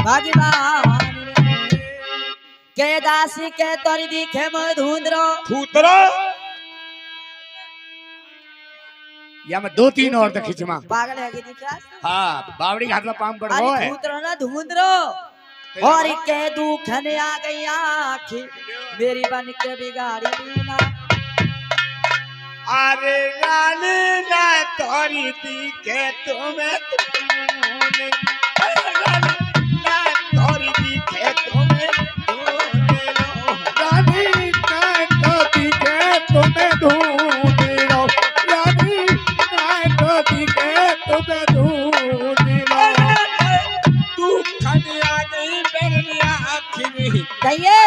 भगवान के दासी के तोरी दिखे मधुंद्रो फूतरो या मैं 2-3 और देखी छमा पागल है कि दिखा हां बावड़ी घाट में पाम पड़ गो है फूतरो ना धुंद्रो और के दुखन आ गई आखी मेरी बन के बिगाड़ी ना अरे रानी ना तोरी दिखे तुम्हें ना तोरी दिखे तुम्हें रानी ना तोरी दिखे तुम्हें ढूंढ लो रानी ना तोरी दिखे तुम्हें ढूंढ लो तू खन आ गई मेरी आँखी में कहिए